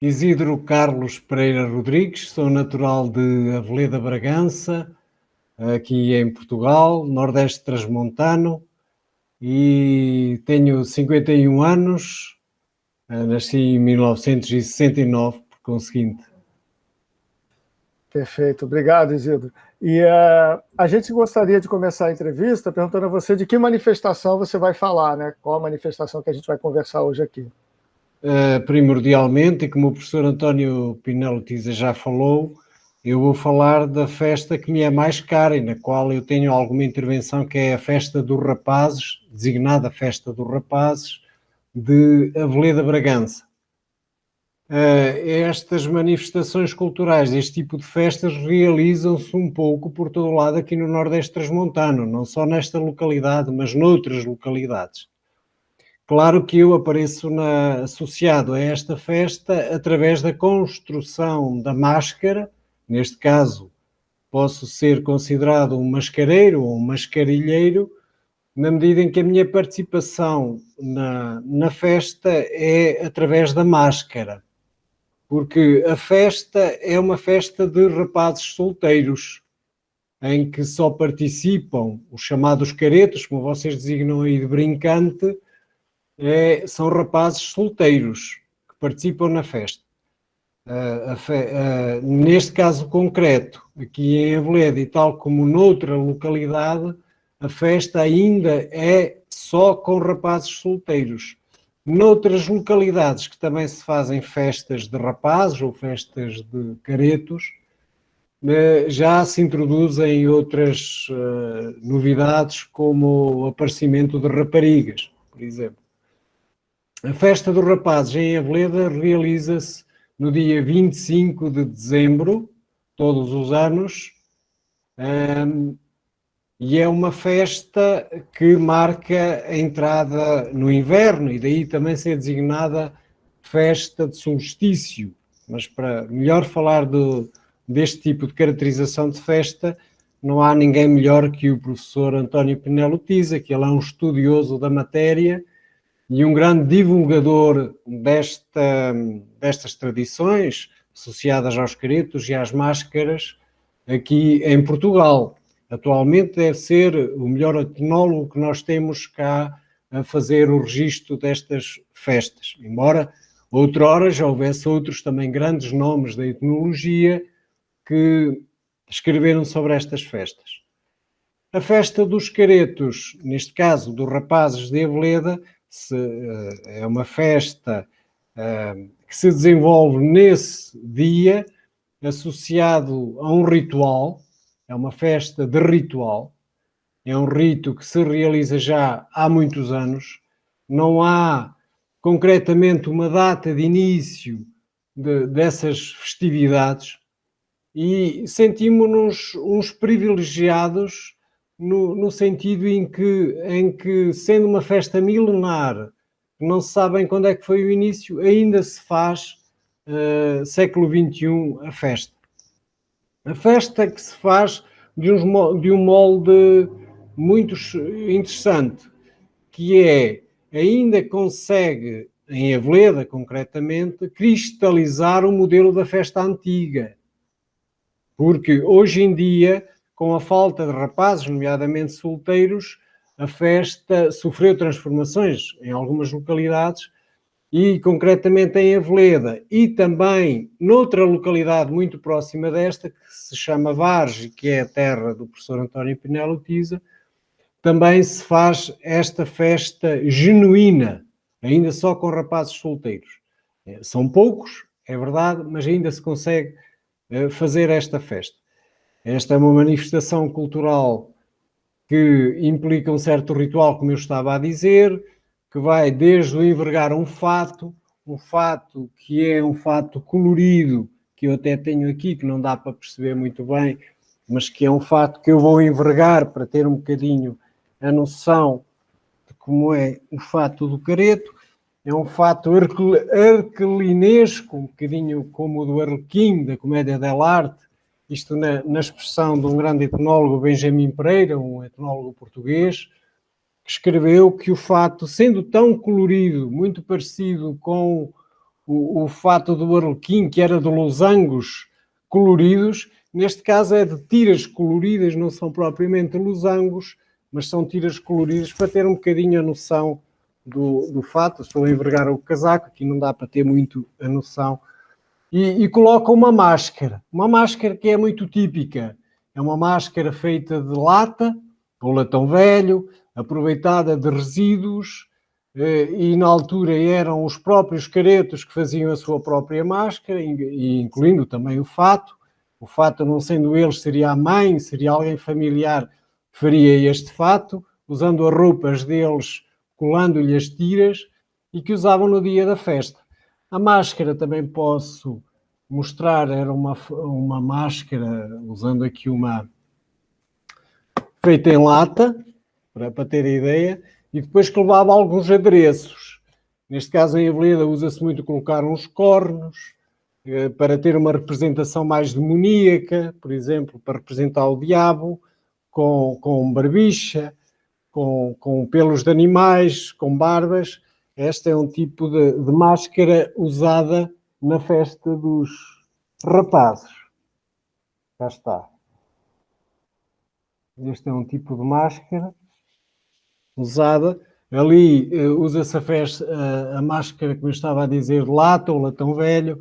Isidro Carlos Pereira Rodrigues, sou natural de Aveleda Bragança, aqui em Portugal, Nordeste Transmontano, e tenho 51 anos, nasci em 1969, por conseguinte. Perfeito, obrigado, Isidro. E a gente gostaria de começar a entrevista perguntando a você de que manifestação você vai falar, né? Qual a manifestação que a gente vai conversar hoje aqui? Primordialmente, e como o professor António Pinelo Tiza já falou, eu vou falar da festa que me é mais cara e na qual eu tenho alguma intervenção, que é a Festa dos Rapazes, designada Festa dos Rapazes, de Aveleda Bragança. Estas manifestações culturais, este tipo de festas, realizam-se um pouco por todo o lado aqui no Nordeste Transmontano, não só nesta localidade, mas noutras localidades. Claro que eu apareço associado a esta festa através da construção da máscara. Neste caso, posso ser considerado um mascareiro ou um mascarilheiro, na medida em que a minha participação na festa é através da máscara. Porque a festa é uma festa de rapazes solteiros, em que só participam os chamados caretos, como vocês designam aí de brincante, são rapazes solteiros que participam na festa. Neste caso concreto, aqui em Aveleda e tal como noutra localidade, a festa ainda é só com rapazes solteiros. Noutras localidades que também se fazem festas de rapazes ou festas de caretos, já se introduzem outras novidades, como o aparecimento de raparigas, por exemplo. A Festa dos Rapazes em Aveleda realiza-se no dia 25 de dezembro, todos os anos, e é uma festa que marca a entrada no inverno, e daí também ser designada festa de solstício. Mas para melhor falar deste tipo de caracterização de festa, não há ninguém melhor que o professor António Pinelo Tiza, que ele é um estudioso da matéria e um grande divulgador destas tradições associadas aos caretos e às máscaras aqui em Portugal. Atualmente deve ser o melhor etnólogo que nós temos cá a fazer o registro destas festas, embora outrora já houvesse outros também grandes nomes da etnologia que escreveram sobre estas festas. A festa dos caretos, neste caso dos rapazes de Aveleda, é uma festa que se desenvolve nesse dia, associado a um ritual. É uma festa de ritual, é um rito que se realiza já há muitos anos. Não há concretamente uma data de início dessas festividades e sentimos-nos uns privilegiados no sentido em que, sendo uma festa milenar, não se sabe quando é que foi o início, ainda se faz, século XXI, a festa. A festa que se faz de um molde muito interessante, que ainda consegue, em Aveleda concretamente, cristalizar o modelo da festa antiga. Porque hoje em dia, com a falta de rapazes, nomeadamente solteiros, a festa sofreu transformações em algumas localidades e concretamente em Aveleda e também noutra localidade muito próxima desta, que se chama Varge, que é a terra do professor António Pinelo Tiza, também se faz esta festa genuína, ainda só com rapazes solteiros. São poucos, é verdade, mas ainda se consegue fazer esta festa. Esta é uma manifestação cultural que implica um certo ritual, como eu estava a dizer, que vai desde o envergar um fato que é um fato colorido, que eu até tenho aqui, que não dá para perceber muito bem, mas que é um fato que eu vou envergar para ter um bocadinho a noção de como é o fato do careto. É um fato arquelinesco, um bocadinho como o do Arlequim, da Comédia dell'arte, isto na expressão de um grande etnólogo, Benjamin Pereira, um etnólogo português, que escreveu que o fato, sendo tão colorido, muito parecido com o fato do arlequim, que era de losangos coloridos, neste caso é de tiras coloridas, não são propriamente losangos, mas são tiras coloridas para ter um bocadinho a noção do fato. Estou a envergar o casaco, aqui não dá para ter muito a noção. E coloca uma máscara que é muito típica. É uma máscara feita de lata, ou latão velho, aproveitada de resíduos, e na altura eram os próprios caretos que faziam a sua própria máscara, e incluindo também o fato. O fato, não sendo eles, seria a mãe, seria alguém familiar que faria este fato, usando as roupas deles, colando-lhe as tiras, e que usavam no dia da festa. A máscara também posso mostrar, era uma máscara, usando aqui uma feita em lata, para ter a ideia, e depois que levava alguns adereços. Neste caso, em Aveleda, usa-se muito colocar uns cornos, para ter uma representação mais demoníaca, por exemplo, para representar o diabo, com barbicha, com pelos de animais, com barbas. Este é um tipo de máscara usada na festa dos rapazes. Já está. Este é um tipo de máscara usada. Ali usa-se a máscara, como eu estava a dizer, de lata ou latão velho.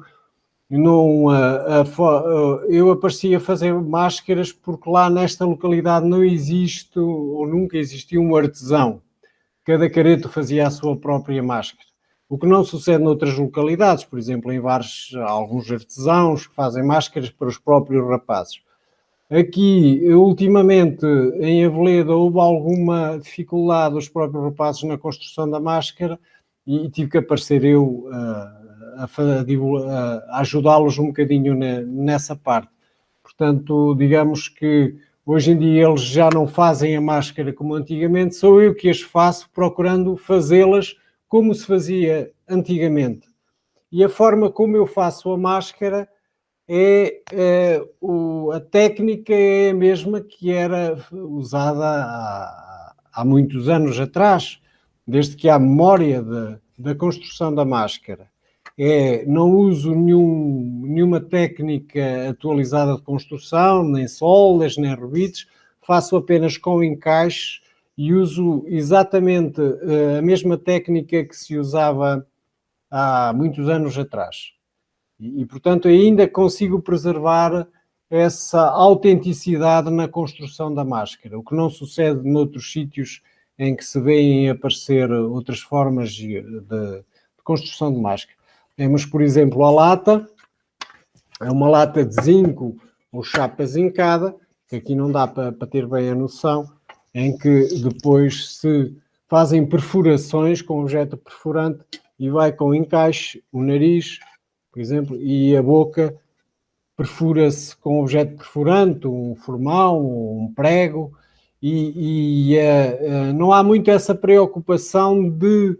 Eu aparecia a fazer máscaras porque lá nesta localidade não existe ou nunca existiu um artesão. Cada careto fazia a sua própria máscara. O que não sucede noutras localidades, por exemplo, em Vares há alguns artesãos que fazem máscaras para os próprios rapazes. Aqui, ultimamente, em Aveleda, houve alguma dificuldade dos próprios rapazes na construção da máscara e tive que aparecer eu a ajudá-los um bocadinho nessa parte. Portanto, digamos que hoje em dia eles já não fazem a máscara como antigamente, sou eu que as faço, procurando fazê-las como se fazia antigamente. E a forma como eu faço a máscara a técnica é a mesma que era usada há muitos anos atrás, desde que há memória da construção da máscara. Não uso nenhuma técnica atualizada de construção, nem soldas, nem rebites, faço apenas com encaixe e uso exatamente a mesma técnica que se usava há muitos anos atrás. E, portanto, ainda consigo preservar essa autenticidade na construção da máscara, o que não sucede noutros sítios em que se veem aparecer outras formas de construção de máscara. Temos, por exemplo, a lata, é uma lata de zinco ou chapa zincada, que aqui não dá para ter bem a noção, em que depois se fazem perfurações com objeto perfurante e vai com encaixe, o nariz, por exemplo, e a boca perfura-se com objeto perfurante, um formão, um prego, não há muito essa preocupação de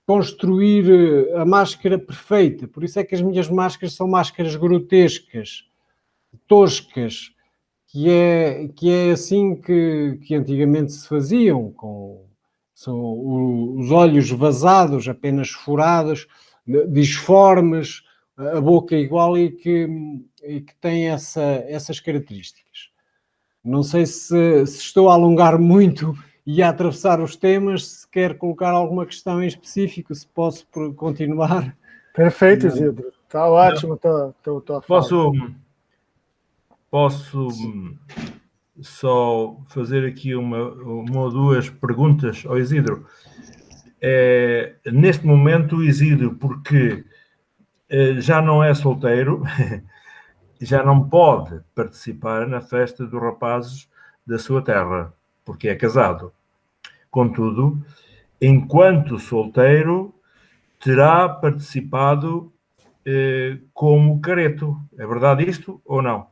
construir a máscara perfeita. Por isso é que as minhas máscaras são máscaras grotescas, toscas, que é assim que antigamente se faziam, são os olhos vazados, apenas furados, disformes, a boca igual e que tem essas características. Não sei se estou a alongar muito e a atravessar os temas, se quer colocar alguma questão em específico, se posso continuar. Perfeito, Isidro. Está ótimo tua fala. Posso só fazer aqui uma ou duas perguntas ao Isidro. Neste momento, o Isidro, porque já não é solteiro, já não pode participar na festa dos rapazes da sua terra, porque é casado. Contudo, enquanto solteiro, terá participado como careto. É verdade isto ou não?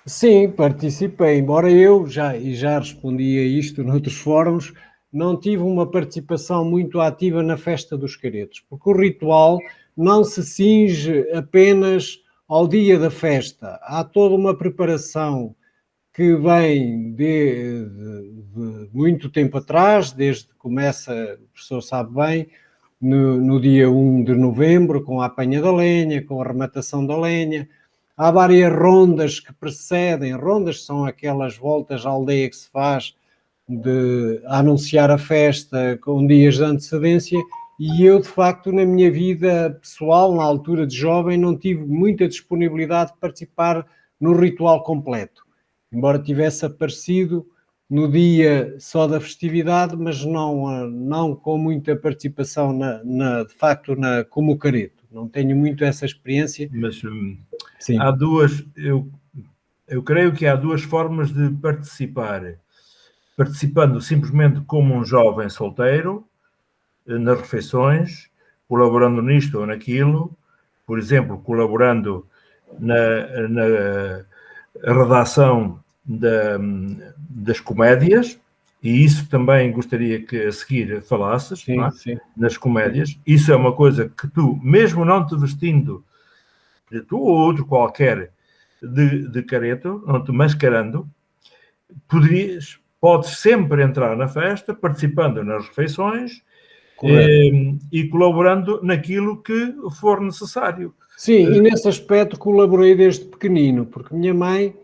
Sim, participei, embora eu já respondi a isto noutros fóruns, não tive uma participação muito ativa na festa dos caretos, porque o ritual não se cinge apenas ao dia da festa. Há toda uma preparação que vem de muito tempo atrás, desde que começa, o professor sabe bem, no dia 1 de novembro, com a apanha da lenha, com a arrematação da lenha. Há várias rondas que precedem. Rondas são aquelas voltas à aldeia que se faz a anunciar a festa com dias de antecedência, e eu, de facto, na minha vida pessoal, na altura de jovem, não tive muita disponibilidade de participar no ritual completo, embora tivesse aparecido no dia só da festividade, mas não com muita participação, de facto, como careto. Não tenho muito essa experiência. Mas sim, há duas, eu creio que há duas formas de participar. Participando simplesmente como um jovem solteiro, nas refeições, colaborando nisto ou naquilo, por exemplo, colaborando na redação das comédias, e isso também gostaria que a seguir falasses, sim, não é? sim. Nas comédias. Isso é uma coisa que tu, mesmo não te vestindo, tu ou outro qualquer, de careto, não te mascarando, podes sempre entrar na festa, participando nas refeições, e colaborando naquilo que for necessário. Sim, e nesse aspecto colaborei desde pequenino, porque minha mãe,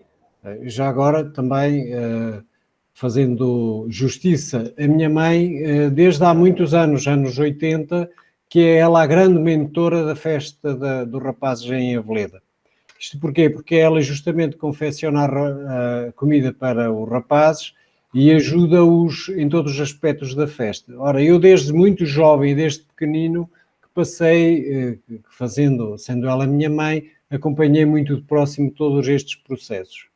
já agora também fazendo justiça, a minha mãe, desde há muitos anos 80, que é ela a grande mentora da festa dos rapazes em Aveleda. Isto porquê? Porque ela justamente confecciona a comida para os rapazes e ajuda-os em todos os aspectos da festa. Ora, eu desde muito jovem, desde pequenino, que passei, sendo ela minha mãe, acompanhei muito de próximo todos estes processos.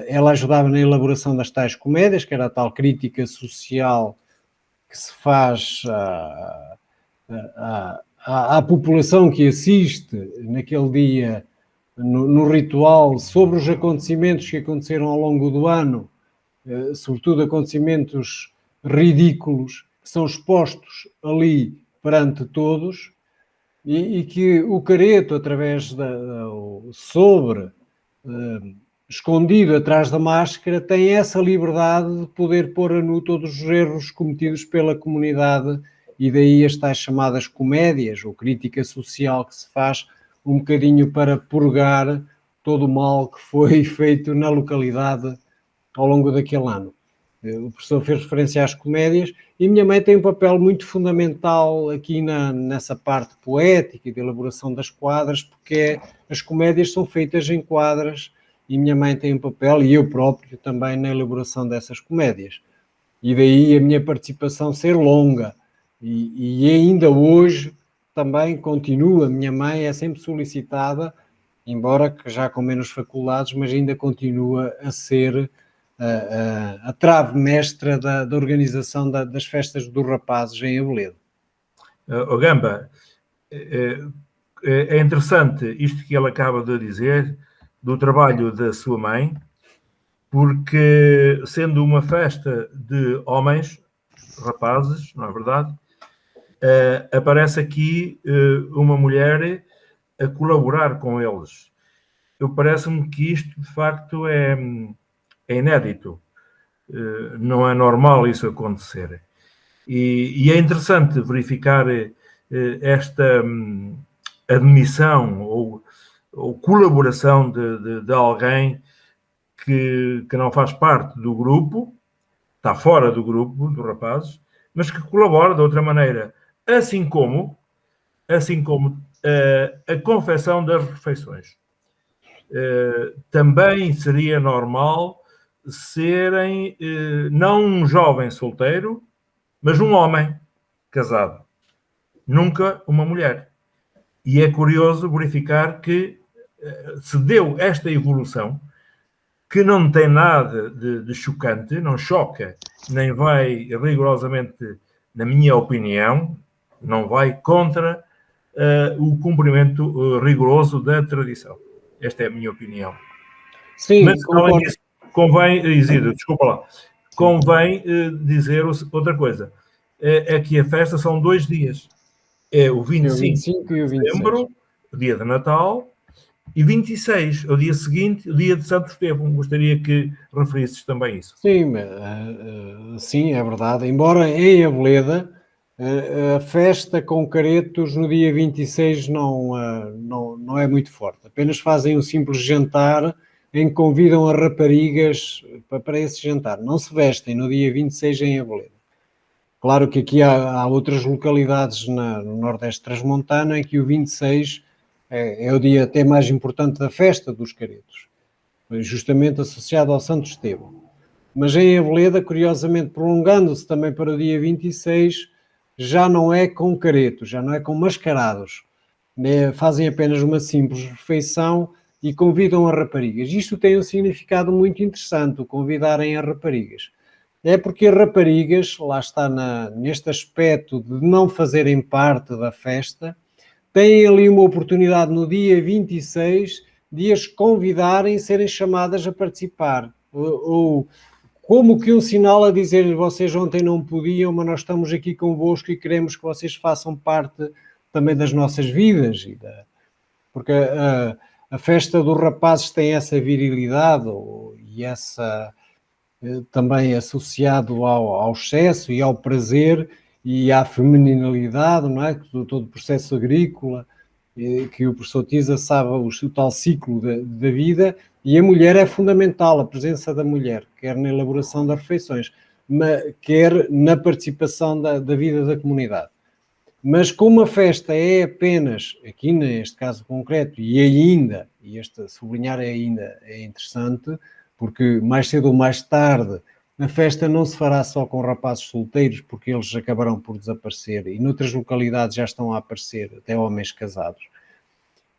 Ela ajudava na elaboração das tais comédias, que era a tal crítica social que se faz à população que assiste naquele dia no ritual sobre os acontecimentos que aconteceram ao longo do ano, sobretudo acontecimentos ridículos que são expostos ali perante todos, e que o careto, através escondido atrás da máscara, tem essa liberdade de poder pôr a nu todos os erros cometidos pela comunidade, e daí as tais chamadas comédias ou crítica social que se faz um bocadinho para purgar todo o mal que foi feito na localidade ao longo daquele ano. O professor fez referência às comédias e minha mãe tem um papel muito fundamental aqui nessa parte poética e de elaboração das quadras, porque as comédias são feitas em quadras e minha mãe tem um papel, e eu próprio também, na elaboração dessas comédias. E daí a minha participação ser longa. E ainda hoje também continua, a minha mãe é sempre solicitada, embora que já com menos faculdades, mas ainda continua a ser a trave mestra da organização das festas dos rapazes em Aveleda. Gamba, é interessante isto que ele acaba de dizer do trabalho da sua mãe, porque sendo uma festa de homens, rapazes, não é verdade? Aparece aqui uma mulher a colaborar com eles. Parece-me que isto, de facto, é inédito. Não é normal isso acontecer. E é interessante verificar esta admissão ou colaboração de alguém que não faz parte do grupo, está fora do grupo dos rapazes, mas que colabora de outra maneira, assim como a confecção das refeições. Também seria normal serem não um jovem solteiro, mas um homem casado, nunca uma mulher. E é curioso verificar que se deu esta evolução, que não tem nada de chocante, não choca, nem vai rigorosamente, na minha opinião, não vai contra o cumprimento rigoroso da tradição. Esta é a minha opinião. Sim, mas, além disso, convém, Isidro, desculpa lá, convém dizer outra coisa. É que a festa são 2 dias. É o 25 e o 26. de dezembro, o dia de Natal, e 26, o dia seguinte, o dia de Santo Estevão. Gostaria que referisses também isso. Sim, sim, é verdade. Embora em Aveleda A festa com caretos no dia 26 não é muito forte. Apenas fazem um simples jantar em que convidam as raparigas para esse jantar. Não se vestem no dia 26 em Aveleda. Claro que aqui há outras localidades no Nordeste Transmontano em que o 26 é o dia até mais importante da festa dos caretos, justamente associado ao Santo Estevão. Mas em Aveleda, curiosamente, prolongando-se também para o dia 26, já não é com caretos, já não é com mascarados. Fazem apenas uma simples refeição e convidam as raparigas. Isto tem um significado muito interessante, o convidarem as raparigas. É porque as raparigas, lá está neste aspecto de não fazerem parte da festa, têm ali uma oportunidade no dia 26 de as convidarem, serem chamadas a participar. Ou como que um sinal a dizer vocês ontem não podiam, mas nós estamos aqui convosco e queremos que vocês façam parte também das nossas vidas. Porque a festa dos rapazes tem essa virilidade e essa também associado ao excesso e ao prazer e à feminilidade, não é? Todo o processo agrícola, que o professor Tisa sabe o tal ciclo da vida, e a mulher é fundamental, a presença da mulher, quer na elaboração das refeições, quer na participação da vida da comunidade. Mas como a festa é apenas, aqui neste caso concreto, e este sublinhar ainda é interessante, porque mais cedo ou mais tarde a festa não se fará só com rapazes solteiros, porque eles acabarão por desaparecer, e noutras localidades já estão a aparecer até homens casados,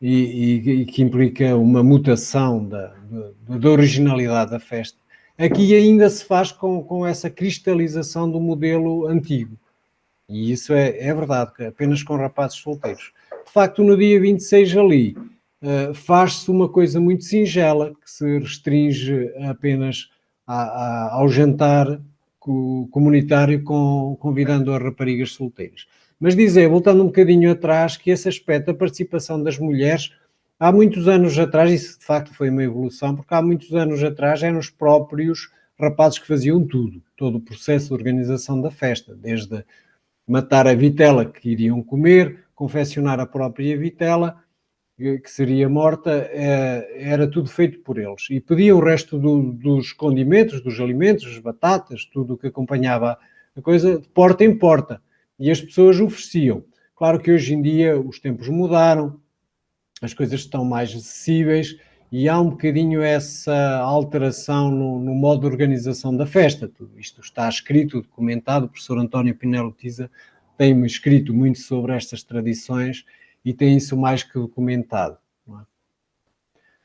e que implica uma mutação da originalidade da festa. Aqui ainda se faz com essa cristalização do modelo antigo. E isso é verdade, apenas com rapazes solteiros. De facto, no dia 26 ali, faz-se uma coisa muito singela, que se restringe apenas ao jantar comunitário convidando as raparigas solteiras. Mas dizer, voltando um bocadinho atrás, que esse aspecto da participação das mulheres, há muitos anos atrás, isso de facto foi uma evolução, porque há muitos anos atrás eram os próprios rapazes que faziam tudo, todo o processo de organização da festa, desde matar a vitela que iriam comer, confeccionar a própria vitela, que seria morta, era tudo feito por eles. E pediam o resto dos condimentos, dos alimentos, as batatas, tudo o que acompanhava a coisa, de porta em porta. E as pessoas ofereciam. Claro que hoje em dia os tempos mudaram, as coisas estão mais acessíveis e há um bocadinho essa alteração no modo de organização da festa. Tudo isto está escrito, documentado. O professor António Pinelo Tisa tem-me escrito muito sobre estas tradições e tem isso mais que documentado. Não é?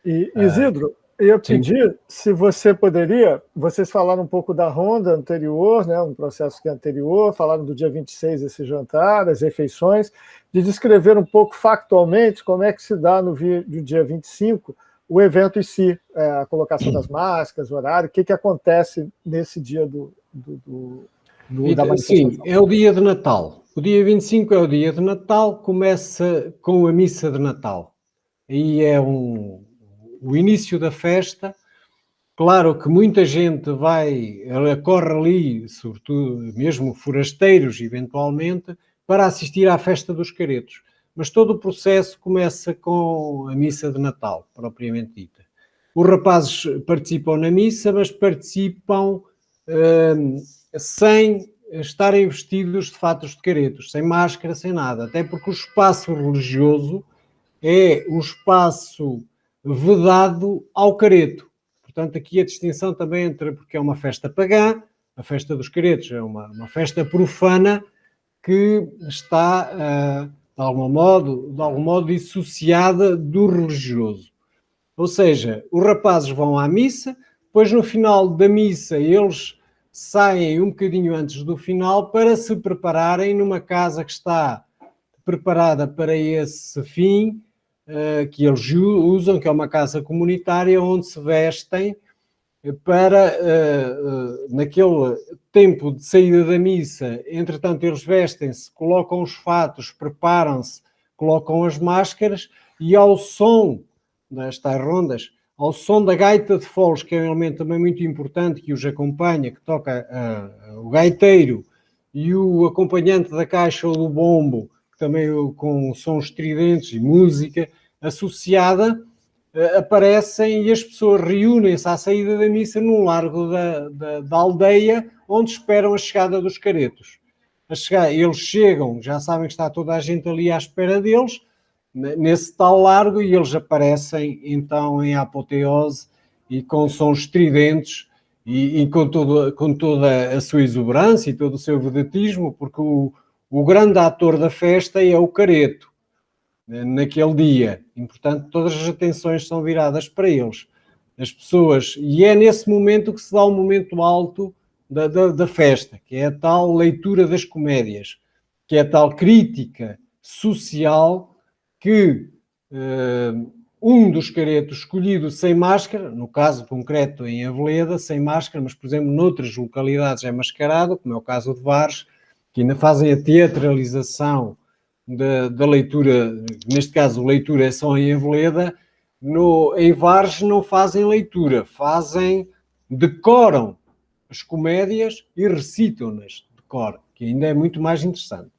E, Isidro, eu pedir se você poderia, vocês falaram um pouco da ronda anterior, né, um processo que é anterior, falaram do dia 26, esse jantar, as refeições, de descrever um pouco factualmente como é que se dá no dia 25 o evento em si, a colocação das máscaras, o horário, o que acontece nesse dia da manifestação. Sim, é o dia de Natal. O dia 25 é o dia de Natal, começa com a missa de Natal. Aí é o início da festa. Claro que muita gente corre ali, sobretudo mesmo forasteiros, eventualmente, para assistir à festa dos caretos. Mas todo o processo começa com a missa de Natal, propriamente dita. Os rapazes participam na missa, mas participam sem estarem vestidos de fatos de caretos, sem máscara, sem nada. Até porque o espaço religioso é um espaço vedado ao careto. Portanto, aqui a distinção também entre, porque é uma festa pagã, a festa dos caretos é uma festa profana que está, de algum modo dissociada do religioso. Ou seja, os rapazes vão à missa, depois no final da missa eles saem um bocadinho antes do final para se prepararem numa casa que está preparada para esse fim, que eles usam, que é uma casa comunitária, onde se vestem para, naquele tempo de saída da missa, entretanto eles vestem-se, colocam os fatos, preparam-se, colocam as máscaras e ao som destas rondas, ao som da gaita de foles, que é um elemento também muito importante que os acompanha, que toca o gaiteiro e o acompanhante da caixa ou do bombo, também com sons estridentes e música associada, aparecem e as pessoas reúnem-se à saída da missa num largo da aldeia, onde esperam a chegada dos caretos. Eles chegam, já sabem que está toda a gente ali à espera deles, nesse tal largo, e eles aparecem então em apoteose e com sons estridentes e com toda a sua exuberância e todo o seu vedetismo, porque o grande ator da festa é o careto, naquele dia, e portanto todas as atenções são viradas para eles, as pessoas, e é nesse momento que se dá o momento alto da festa, que é a tal leitura das comédias, que é a tal crítica social que um dos caretos escolhido sem máscara, no caso concreto em Aveleda, sem máscara, mas por exemplo noutras localidades é mascarado, como é o caso de Vares, que ainda fazem a teatralização da leitura, neste caso leitura é só em Aveleda, em Vares não fazem leitura, decoram as comédias e recitam-nas de cor, que ainda é muito mais interessante.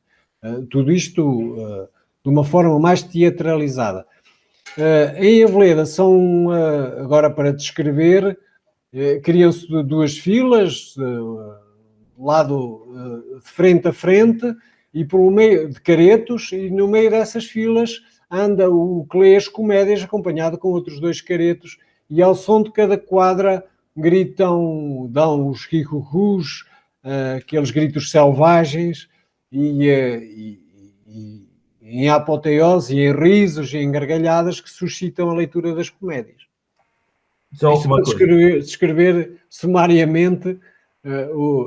Tudo isto de uma forma mais teatralizada. Em Aveleda são, agora para descrever, criam-se duas filas, lado de frente a frente, e pelo meio de caretos, e no meio dessas filas anda o que lê as comédias, acompanhado com outros dois caretos, e ao som de cada quadra gritam, dão os ricucus, aqueles gritos selvagens, e em apoteose, e em risos, e em gargalhadas que suscitam a leitura das comédias. Só isto uma para coisa. descrever sumariamente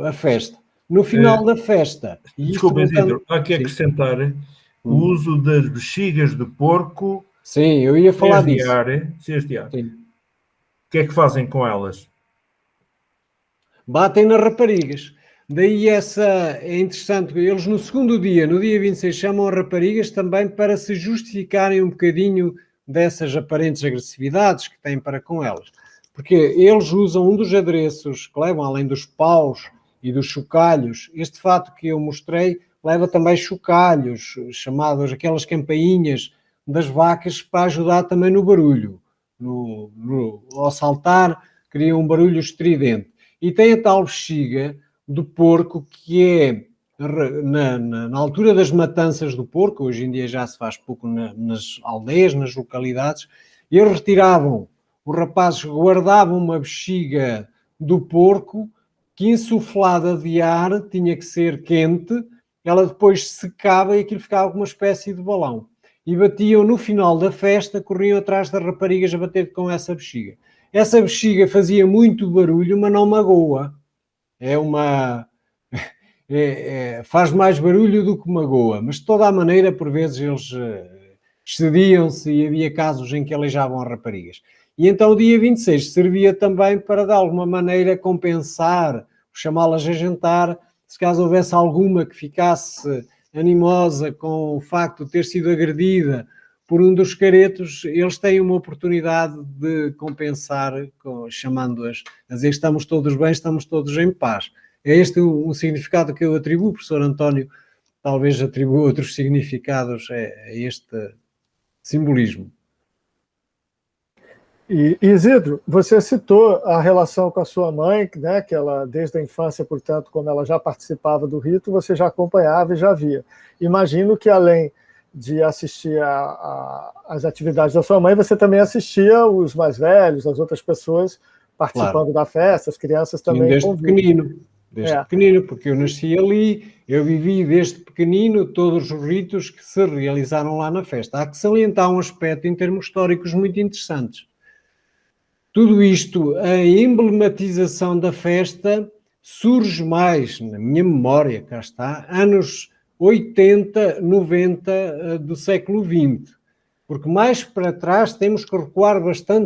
a festa. No final da festa... Desculpa, Isidro, há que acrescentar o uso das bexigas de porco. Sim, eu ia falar disso. O que é que fazem com elas? Batem nas raparigas. Daí é interessante, eles no segundo dia, no dia 26, chamam as raparigas também para se justificarem um bocadinho dessas aparentes agressividades que têm para com elas. Porque eles usam um dos adereços que levam, além dos paus e dos chocalhos, este fato que eu mostrei leva também chocalhos, chamados aquelas campainhas das vacas, para ajudar também no barulho. Ao saltar, cria um barulho estridente. E tem a tal bexiga do porco, que é na altura das matanças do porco, hoje em dia já se faz pouco nas aldeias, nas localidades, e eles retiravam, os rapazes guardavam uma bexiga do porco que, insuflada de ar, tinha que ser quente, ela depois secava e aquilo ficava como uma espécie de balão. E batiam no final da festa, corriam atrás das raparigas a bater com essa bexiga. Essa bexiga fazia muito barulho, mas não magoa. Faz mais barulho do que magoa, mas de toda a maneira, por vezes, eles excediam-se e havia casos em que aleijavam as raparigas. E então o dia 26 servia também para, de alguma maneira, compensar, chamá-las a jantar, se caso houvesse alguma que ficasse animosa com o facto de ter sido agredida por um dos caretos, eles têm uma oportunidade de compensar, chamando-as a dizer que estamos todos bem, estamos todos em paz. É este um significado que eu atribuo, o professor António talvez atribua outros significados a este simbolismo. E Isidro, você citou a relação com a sua mãe, né, que ela, desde a infância, portanto, quando ela já participava do rito, você já acompanhava e já via. Imagino que, além de assistir às atividades da sua mãe, você também assistia os mais velhos, as outras pessoas participando da festa, as crianças também. Desde pequenino, porque eu nasci ali, eu vivi desde pequenino todos os ritos que se realizaram lá na festa. Há que salientar um aspecto em termos históricos muito interessantes. Tudo isto, a emblematização da festa surge mais, na minha memória, cá está, anos 80, 90 do século XX. Porque mais para trás temos que recuar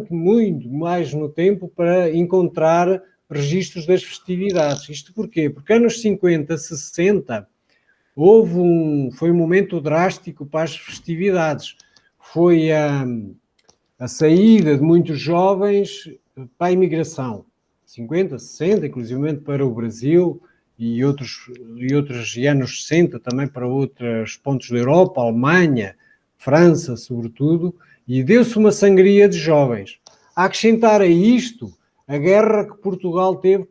muito mais no tempo para encontrar registros das festividades. Isto porquê? Porque anos 50, 60, foi um momento drástico para as festividades. Foi a saída de muitos jovens para a imigração, 50, 60, inclusive para o Brasil e outros anos 60 também para outros pontos da Europa, Alemanha, França, sobretudo, e deu-se uma sangria de jovens. A acrescentar a isto a guerra que Portugal teve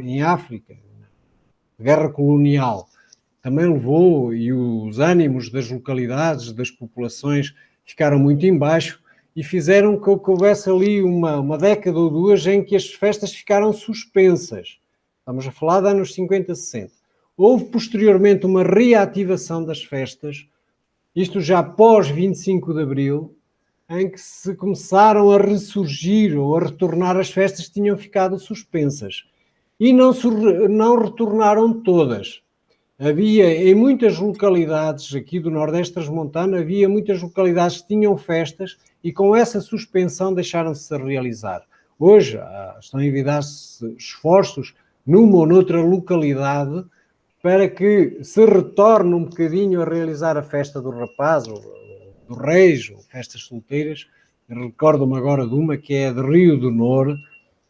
em África, a guerra colonial, também levou, e os ânimos das localidades, das populações, ficaram muito em baixo e fizeram que houvesse ali uma década ou duas em que as festas ficaram suspensas. Estamos a falar de anos 50, 60. Houve posteriormente uma reativação das festas, isto já pós 25 de Abril, em que se começaram a ressurgir ou a retornar as festas que tinham ficado suspensas. E não retornaram todas. Havia em muitas localidades aqui do Nordeste Transmontano, havia muitas localidades que tinham festas e com essa suspensão deixaram-se de realizar. Hoje estão a envidar-se esforços numa ou noutra localidade para que se retorne um bocadinho a realizar a festa do rapaz, ou do Reis, ou festas solteiras. Recordo-me agora de uma que é de Rio do Nor,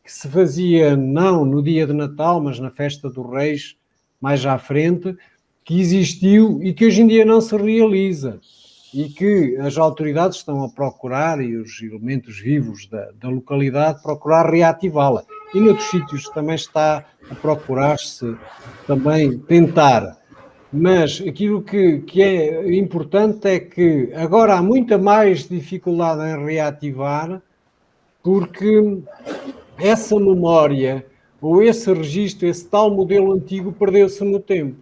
que se fazia não no dia de Natal, mas na festa do Reis, mais à frente, que existiu e que hoje em dia não se realiza. E que as autoridades estão a procurar, e os elementos vivos da localidade, procurar reativá-la. E noutros sítios também está a procurar-se também tentar. Mas aquilo que é importante é que agora há muita mais dificuldade em reativar, porque essa memória ou esse registro, esse tal modelo antigo perdeu-se no tempo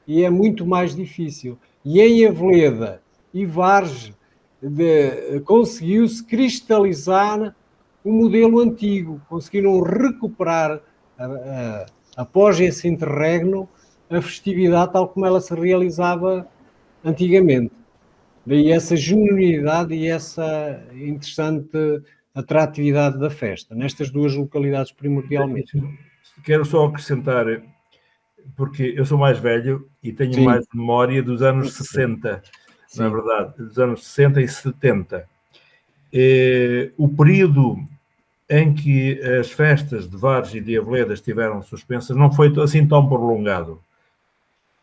e é muito mais difícil. E em Aveleda e Varge conseguiu-se cristalizar o modelo antigo, conseguiram recuperar após esse interregno a festividade tal como ela se realizava antigamente. Daí essa genuinidade e essa interessante atratividade da festa, nestas duas localidades primordialmente. Quero só acrescentar, porque eu sou mais velho e tenho mais memória dos anos 60, na verdade, dos anos 60 e 70. O período em que as festas de Varge e de Aveleda estiveram suspensas não foi assim tão prolongado.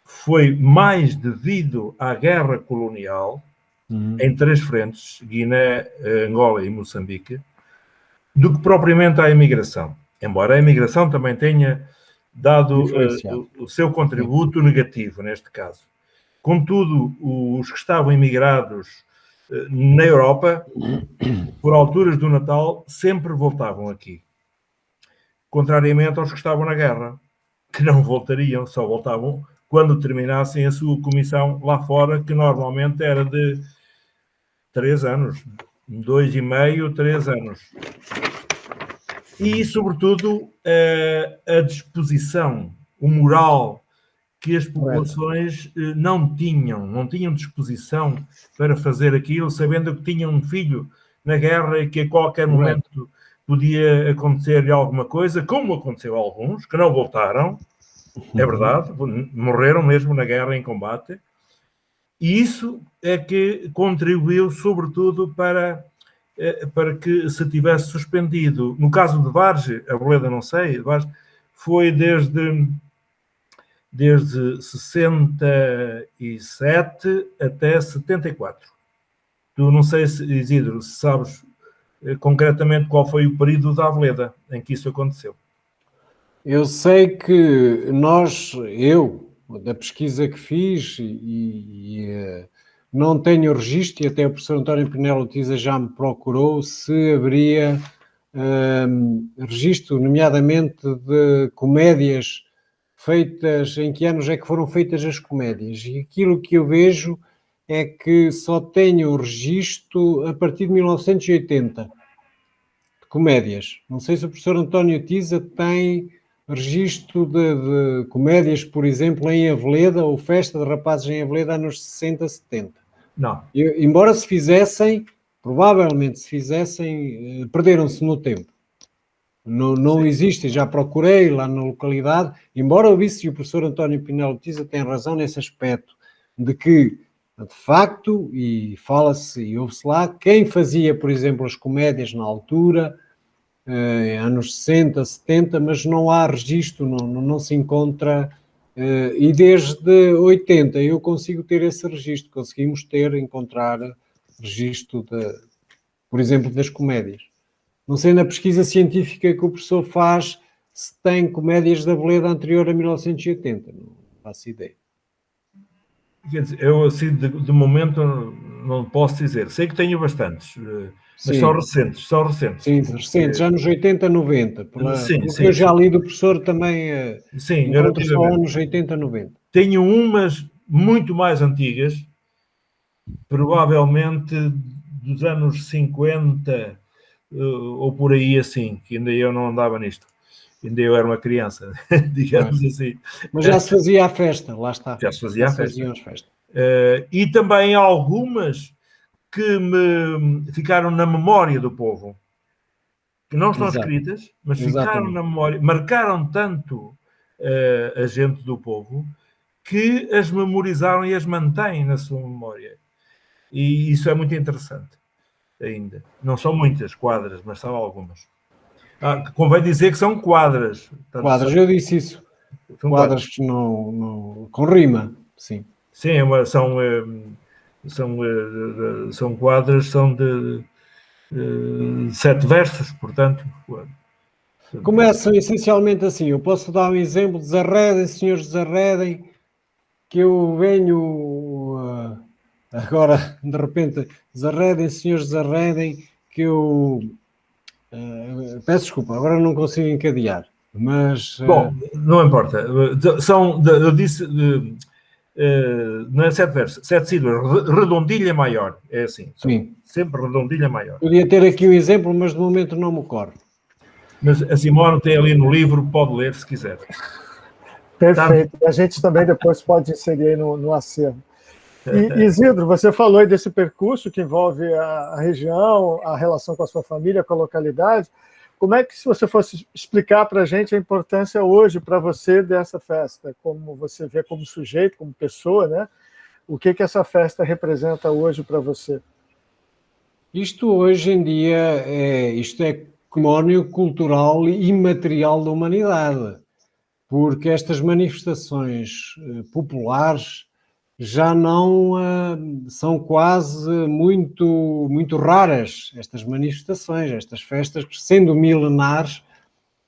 Foi mais devido à guerra colonial, em 3 frentes, Guiné, Angola e Moçambique, do que propriamente à imigração. Embora a imigração também tenha dado o seu contributo negativo neste caso. Contudo, os que estavam imigrados na Europa, por alturas do Natal, sempre voltavam aqui. Contrariamente aos que estavam na guerra, que não voltariam, só voltavam quando terminassem a sua comissão lá fora, que normalmente era de 3 anos, 2,5, 3 anos. E, sobretudo, a disposição, o moral que as populações não tinham disposição para fazer aquilo, sabendo que tinham um filho na guerra e que a qualquer momento podia acontecer-lhe alguma coisa, como aconteceu a alguns, que não voltaram, é verdade, morreram mesmo na guerra em combate, e isso é que contribuiu, sobretudo, para que se tivesse suspendido. No caso de Varge, a Aveleda não sei, Varge, foi desde 67 até 74. Tu não sei, Isidro, se sabes concretamente qual foi o período da Aveleda em que isso aconteceu. Eu sei que eu, da pesquisa que fiz, não tenho registro, e até o professor António Pinelo Tiza já me procurou, se haveria registro, nomeadamente de comédias feitas, em que anos é que foram feitas as comédias. E aquilo que eu vejo é que só tenho o registro a partir de 1980, de comédias. Não sei se o professor António Tiza tem registro de comédias, por exemplo, em Aveleda, ou Festa de Rapazes em Aveleda, anos 60, 70. Não. Embora se fizessem, provavelmente se fizessem, perderam-se no tempo. Não existem, já procurei lá na localidade, embora eu visse, e o professor António Pinelo Tiza tem razão nesse aspecto, de que, de facto, e fala-se e ouve-se lá, quem fazia, por exemplo, as comédias na altura, anos 60, 70, mas não há registro, não se encontra, e desde 80 eu consigo ter esse registro, conseguimos encontrar registro, por exemplo, das comédias. Não sei na pesquisa científica que o professor faz se tem comédias da Veleda anterior a 1980, não faço ideia. Quer dizer, eu assim de momento não posso dizer. Sei que tenho bastantes, mas são recentes. Sim, recentes, já nos 80, 90. Pelo que eu já li do professor também, encontro só anos 80, 90. Tenho umas muito mais antigas, provavelmente dos anos 50 ou por aí assim, que ainda eu não andava nisto. Ainda eu era uma criança, digamos assim. Mas já se fazia a festa, lá está. Já se fazia a festa. E também algumas que me ficaram na memória do povo, que não estão escritas, mas ficaram na memória, marcaram tanto a gente do povo, que as memorizaram e as mantêm na sua memória. E isso é muito interessante ainda. Não são muitas quadras, mas são algumas. Convém dizer que são quadras. Quadras, eu disse isso. São quadras que não com rima, sim. Sim, são quadras, são de 7 versos, portanto. Começam essencialmente assim. Eu posso dar um exemplo: desarredem, senhores, desarredem, que eu venho agora, de repente, desarredem, senhores, desarredem, que eu peço desculpa, agora não consigo encadear, mas... Bom, não importa. Eu disse... não é 7 versos, 7 sílabas, redondilha maior, é assim. Sim. Sempre redondilha maior. Podia ter aqui um exemplo, mas de momento não me ocorre. Mas a Simone tem ali no livro, pode ler se quiser. Perfeito. Tá? A gente também depois pode inserir aí no acervo. E Isidro, você falou aí desse percurso que envolve a região, a relação com a sua família, com a localidade. Como é que, se você fosse explicar para a gente a importância hoje para você dessa festa, como você vê como sujeito, como pessoa, né? O que essa festa representa hoje para você? Isto hoje em dia isto é património cultural e imaterial da humanidade, porque estas manifestações populares já não são quase muito raras, estas manifestações, estas festas, que sendo milenares,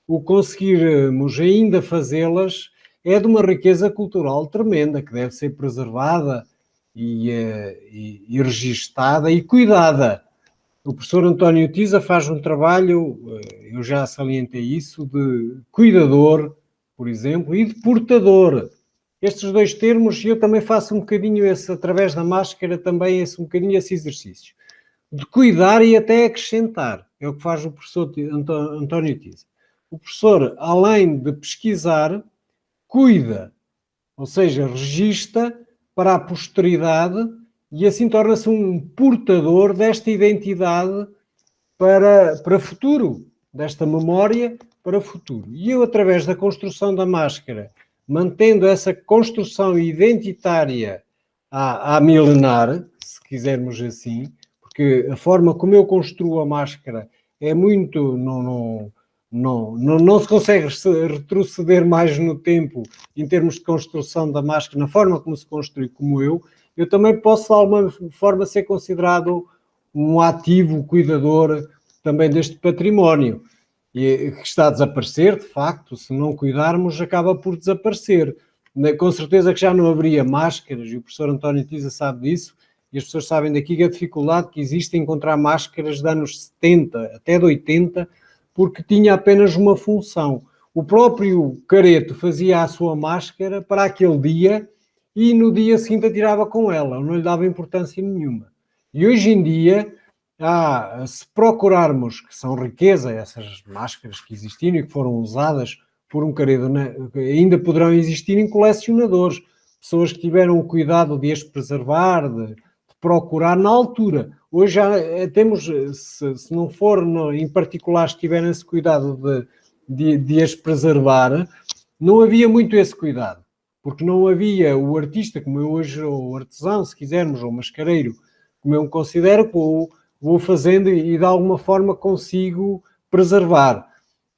o conseguirmos ainda fazê-las é de uma riqueza cultural tremenda, que deve ser preservada e registada e cuidada. O professor António Tiza faz um trabalho, eu já salientei isso, de cuidador, por exemplo, e de portador. Estes dois termos, eu também faço um bocadinho através da máscara, também um bocadinho esse exercício. De cuidar e até acrescentar. É o que faz o professor António Tiza. O professor, além de pesquisar, cuida, ou seja, registra para a posteridade e assim torna-se um portador desta identidade para futuro, desta memória para futuro. E eu, através da construção da máscara, mantendo essa construção identitária à milenar, se quisermos assim, porque a forma como eu construo a máscara é muito... Não se consegue retroceder mais no tempo em termos de construção da máscara, na forma como se construi como eu também posso de alguma forma ser considerado um ativo cuidador também deste património, e que está a desaparecer, de facto, se não cuidarmos acaba por desaparecer. Com certeza que já não haveria máscaras, e o professor António Tiza sabe disso, e as pessoas sabem daqui que a dificuldade que existe em encontrar máscaras de anos 70 até de 80, porque tinha apenas uma função. O próprio Careto fazia a sua máscara para aquele dia e no dia seguinte atirava com ela, não lhe dava importância nenhuma. E hoje em dia, se procurarmos, que são riqueza, essas máscaras que existiram e que foram usadas por um Careto, ainda poderão existir em colecionadores, pessoas que tiveram o cuidado de as preservar, de procurar na altura. Hoje já temos, se não for em particular, se tiverem esse cuidado de as preservar, não havia muito esse cuidado, porque não havia o artista, como eu hoje, ou o artesão, se quisermos, ou o mascareiro, como eu me considero, vou fazendo e de alguma forma consigo preservar.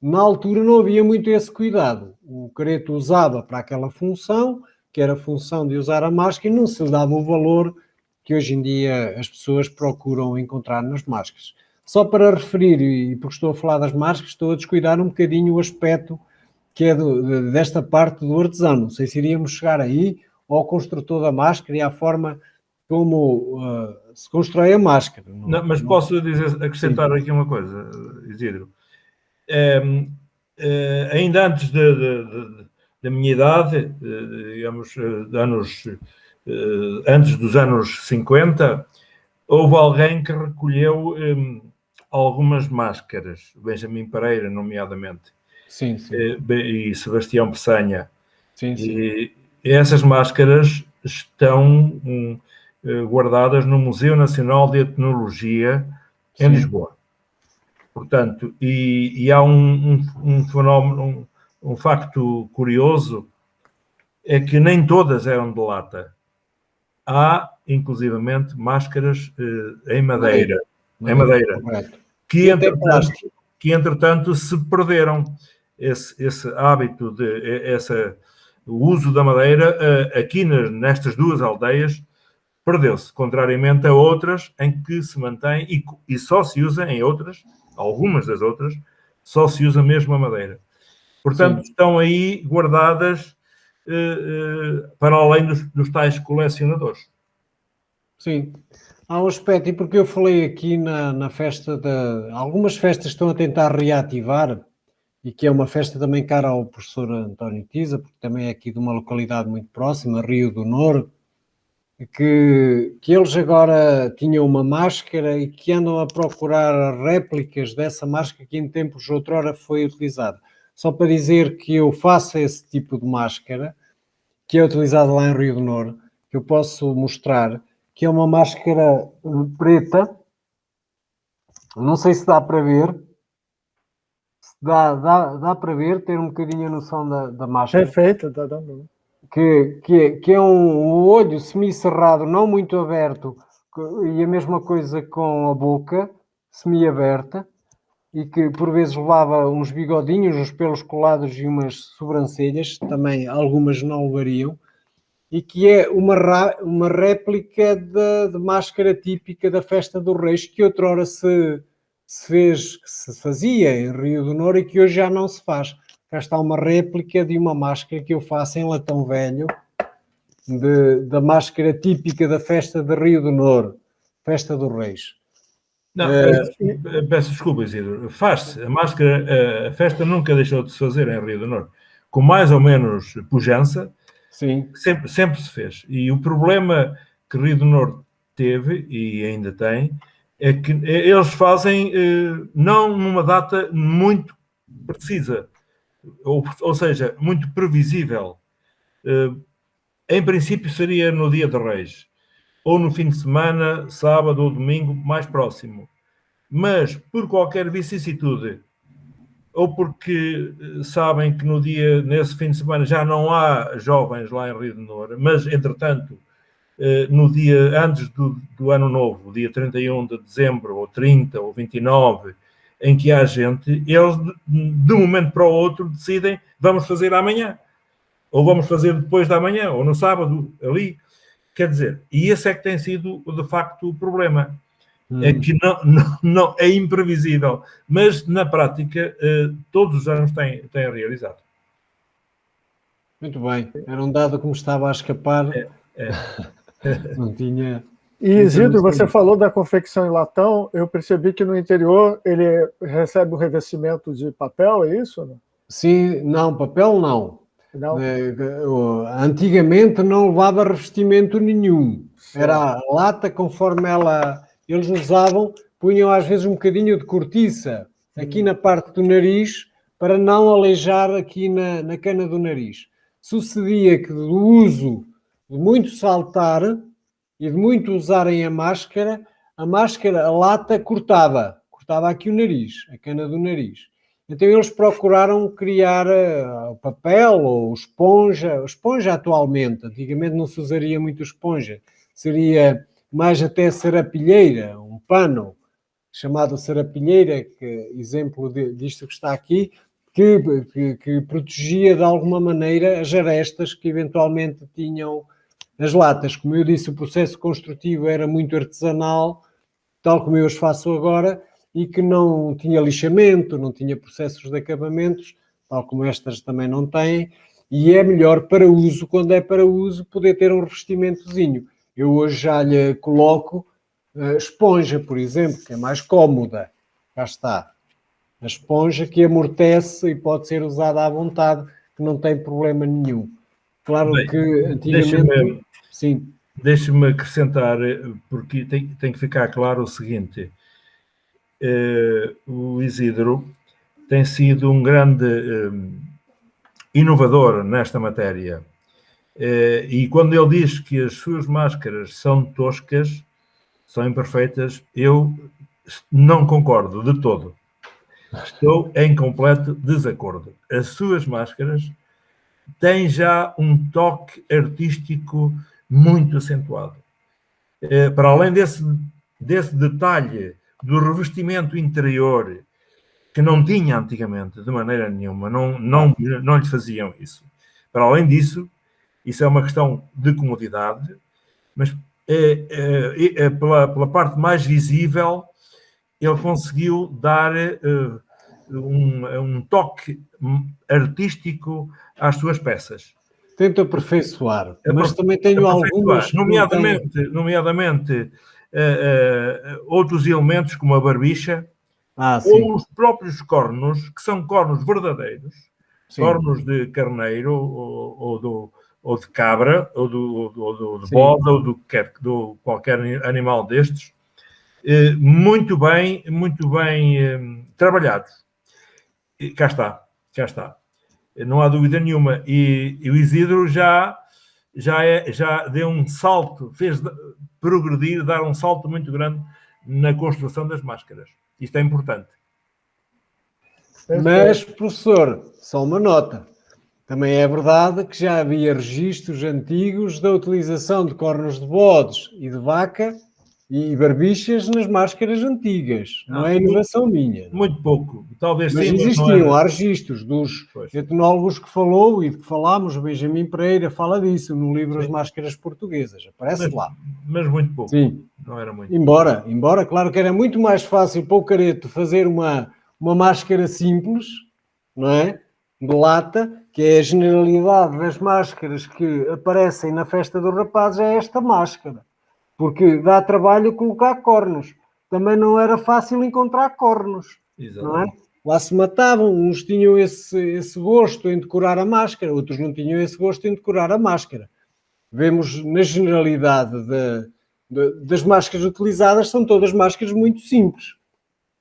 Na altura não havia muito esse cuidado. O careto usava para aquela função, que era a função de usar a máscara, e não se dava o valor que hoje em dia as pessoas procuram encontrar nas máscaras. Só para referir, e porque estou a falar das máscaras, estou a descuidar um bocadinho o aspecto que é desta parte do artesão. Não sei se iríamos chegar aí, ou ao construtor da máscara e à forma como se constrói a máscara. Não, mas posso acrescentar Sim. aqui uma coisa, Isidro. Ainda antes da minha idade, digamos, antes dos anos 50, houve alguém que recolheu algumas máscaras, Benjamin Pereira, nomeadamente, sim, sim. E Sebastião Peçanha. Sim, sim. E essas máscaras estão guardadas no Museu Nacional de Etnologia em Lisboa. Portanto, e há um fenómeno, um facto curioso, é que nem todas eram de lata. Há, inclusivamente, máscaras em madeira. Que entretanto se perderam. Esse hábito, o uso da madeira aqui nestas duas aldeias perdeu-se, contrariamente a outras em que se mantém e só se usa em outras, algumas das outras, só se usa mesmo a madeira. Portanto, estão aí guardadas para além dos tais colecionadores. Sim. Há um aspecto, e porque eu falei aqui na festa algumas festas estão a tentar reativar, e que é uma festa também cara ao professor António Tiza, porque também é aqui de uma localidade muito próxima, Rio do Norte, que eles agora tinham uma máscara e que andam a procurar réplicas dessa máscara que em tempos outrora foi utilizada. Só para dizer que eu faço esse tipo de máscara, que é utilizada lá em Rio do Norte, que eu posso mostrar, que é uma máscara preta, não sei se dá para ver, dá para ver, ter um bocadinho a noção da máscara. Perfeito, dá dando. Que é um olho semicerrado, não muito aberto, e a mesma coisa com a boca semi-aberta, e que por vezes levava uns bigodinhos, uns pelos colados e umas sobrancelhas, também algumas não levariam, e que é uma réplica de máscara típica da Festa dos Reis, que outrora se fazia em Rio do Norte e que hoje já não se faz. Cá está uma réplica de uma máscara que eu faço em latão velho, da máscara típica da Festa de Rio do Norte, Festa dos Reis. Não, peço desculpa, Isidro. Faz-se. A máscara, a festa nunca deixou de se fazer em Rio do Norte. Com mais ou menos pujança, sim. Sempre se fez. E o problema que Rio do Norte teve, e ainda tem, é que eles fazem não numa data muito precisa, ou seja, muito previsível. Em princípio seria no Dia de Reis, ou no fim de semana, sábado ou domingo, mais próximo. Mas, por qualquer vicissitude, ou porque sabem que nesse fim de semana já não há jovens lá em Rio de Janeiro, mas, entretanto, no dia antes do ano novo, dia 31 de dezembro, ou 30, ou 29, em que há gente, eles, de um momento para o outro, decidem, vamos fazer amanhã, ou vamos fazer depois da manhã, ou no sábado, ali. Quer dizer, e esse é que tem sido, de facto, o problema. É que não é imprevisível, mas na prática todos os anos têm realizado. Muito bem, era um dado que me estava a escapar. Não tinha. E Isidro, você falou da confecção em latão, eu percebi que no interior ele recebe o revestimento de papel, é isso? Não? Sim, não, papel não. Antigamente não levava revestimento nenhum. Certo. Era a lata conforme eles usavam, punham às vezes um bocadinho de cortiça aqui na parte do nariz para não aleijar aqui na cana do nariz. Sucedia que do uso de muito saltar e de muito usarem a máscara, a lata cortava aqui o nariz, a cana do nariz. Então eles procuraram criar papel ou esponja atualmente, antigamente não se usaria muito esponja, seria mais até serapilheira, um pano, chamado Sarapinheira, que exemplo disto que está aqui, que protegia de alguma maneira as arestas que eventualmente tinham as latas. Como eu disse, o processo construtivo era muito artesanal, tal como eu os faço agora, e que não tinha lixamento, não tinha processos de acabamentos, tal como estas também não têm, e é melhor para uso, quando é para uso, poder ter um revestimentozinho. Eu hoje já lhe coloco esponja, por exemplo, que é mais cómoda. Cá está. A esponja que amortece e pode ser usada à vontade, que não tem problema nenhum. Claro Bem, que antigamente... Sim. Deixe-me acrescentar, porque tem que ficar claro o seguinte. O Isidro tem sido um grande inovador nesta matéria. E quando ele diz que as suas máscaras são toscas, são imperfeitas, eu não concordo de todo. Estou em completo desacordo. As suas máscaras têm já um toque artístico muito acentuado. Para além desse detalhe do revestimento interior, que não tinha antigamente, de maneira nenhuma, não lhe faziam isso. Para além disso, isso é uma questão de comodidade, mas pela parte mais visível, ele conseguiu dar um toque artístico às suas peças. Tento aperfeiçoar, mas também tenho algumas... Nomeadamente outros elementos, como a barbicha, ou os próprios cornos, que são cornos verdadeiros, sim, cornos de carneiro, ou de cabra, ou de bode, ou do qualquer animal destes, muito bem trabalhados. E cá está. Não há dúvida nenhuma. E o Isidro já deu um salto, fez progredir, dar um salto muito grande na construção das máscaras. Isto é importante. Mas, professor, só uma nota. Também é verdade que já havia registros antigos da utilização de cornos de bodes e de vaca e barbichas nas máscaras antigas. Não é inovação minha. Muito pouco. Talvez mas sim, existiam, há registros dos etnólogos que falou e que falámos, o Benjamin Pereira fala disso no livro As Máscaras Portuguesas. Aparece lá. Mas muito pouco. Sim. Não era muito. Embora, claro que era muito mais fácil para o careto fazer uma máscara simples, não é? De lata, que é a generalidade das máscaras que aparecem na festa dos rapazes, é esta máscara. Porque dá trabalho colocar cornos. Também não era fácil encontrar cornos. Exato. Não é? Lá se matavam, uns tinham esse gosto em decorar a máscara, outros não tinham esse gosto em decorar a máscara. Vemos na generalidade das máscaras utilizadas, são todas máscaras muito simples.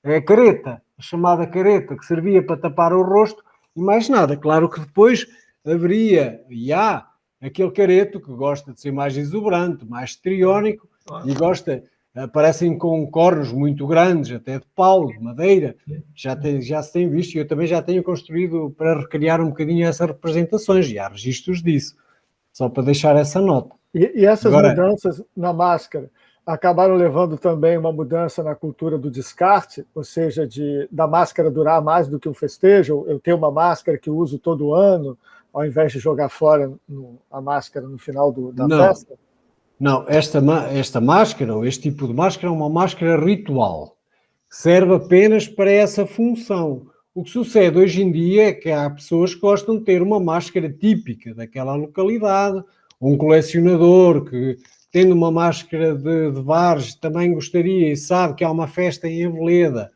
É a careta, a chamada careta, que servia para tapar o rosto e mais nada. Claro que depois haveria, e há, aquele careto que gosta de ser mais exuberante, mais histriónico, e aparecem com cornos muito grandes, até de pau, de madeira, já se tem visto, e eu também já tenho construído para recriar um bocadinho essas representações, e há registros disso, só para deixar essa nota. E essas mudanças na máscara acabaram levando também uma mudança na cultura do descarte, ou seja, da máscara durar mais do que um festejo, eu tenho uma máscara que uso todo ano, ao invés de jogar fora a máscara no final da festa? Não, esta máscara, ou este tipo de máscara, é uma máscara ritual, que serve apenas para essa função. O que sucede hoje em dia é que há pessoas que gostam de ter uma máscara típica daquela localidade, um colecionador que, tendo uma máscara de Vargem, também gostaria e sabe que há uma festa em Aveleda